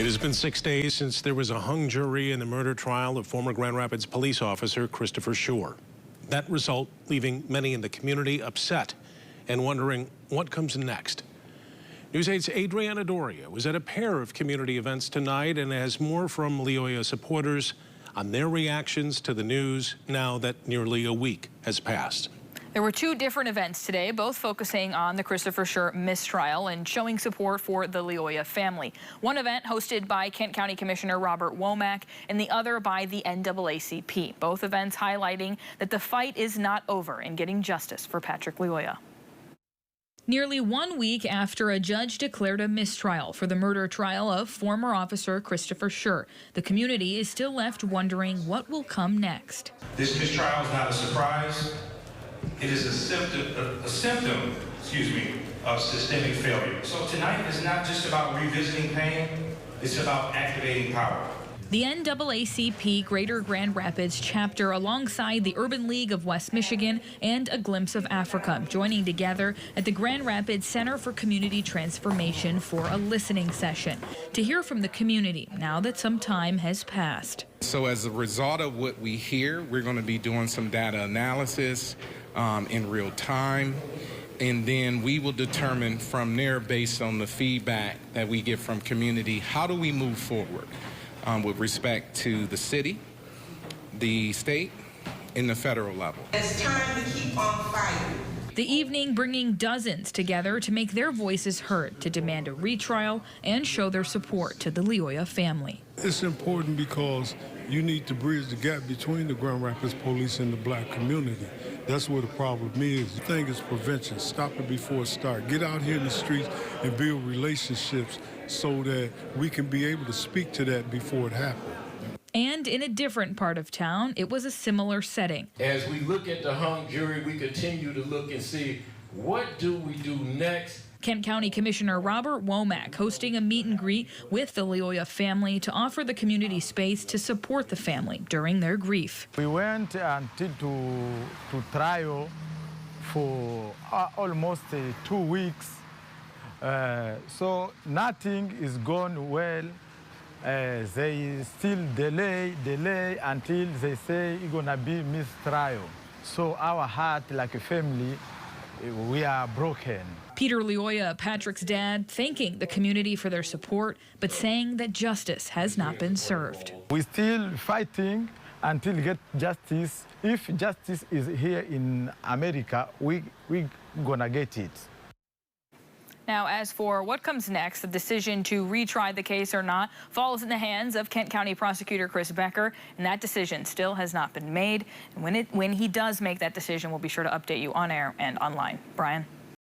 It has been 6 days since there was a hung jury in the murder trial of former Grand Rapids police officer Christopher Shore. That result leaving many in the community upset and wondering what comes next. News 8's Adriana Doria was at a pair of community events tonight and has more from Lyoya supporters on their reactions to the news now that nearly a week has passed. There were two different events today, both focusing on the Christopher Shore mistrial and showing support for the Lyoya family. One event hosted by Kent County Commissioner Robert Womack and the other by the NAACP. Both events highlighting that the fight is not over in getting justice for Patrick Lyoya. Nearly 1 week after a judge declared a mistrial for the murder trial of former officer Christopher Shore, the community is still left wondering what will come next. This mistrial is not a surprise. It is a symptom, of systemic failure. So tonight is not just about revisiting pain, it's about activating power. The NAACP Greater Grand Rapids chapter, alongside the Urban League of West Michigan and A Glimpse of Africa, joining together at the Grand Rapids Center for Community Transformation for a listening session to hear from the community now that some time has passed. So as a result of what we hear, we're going to be doing some data analysis in real time, and then we will determine from there, based on the feedback that we get from community, how do we move forward with respect to the city, the state, and the federal level. It's time to keep on fighting. The evening bringing dozens together to make their voices heard, to demand a retrial and show their support to the Lyoya family. It's important because you need to bridge the gap between the Grand Rapids police and the black community. That's where the problem is. The thing is prevention. Stop it before it starts. Get out here in the streets and build relationships so that we can be able to speak to that before it happens. And in a different part of town, it was a similar setting. As we look at the hung jury, we continue to look and see, what do we do next? Kent County Commissioner Robert Womack hosting a meet and greet with the Lyoya family to offer the community space to support the family during their grief. We went until to trial for almost 2 weeks. So nothing is going well. They still delay until they say it's gonna be mistrial. So our heart, like a family, we are broken. Peter Lyoya, Patrick's dad, thanking the community for their support, but saying that justice has not been served. We're still fighting until get justice. If justice is here in America, we're gonna get it. Now, as for what comes next, the decision to retry the case or not falls in the hands of Kent County Prosecutor Chris Becker, and that decision still has not been made. And when he does make that decision, we'll be sure to update you on air and online. Brian?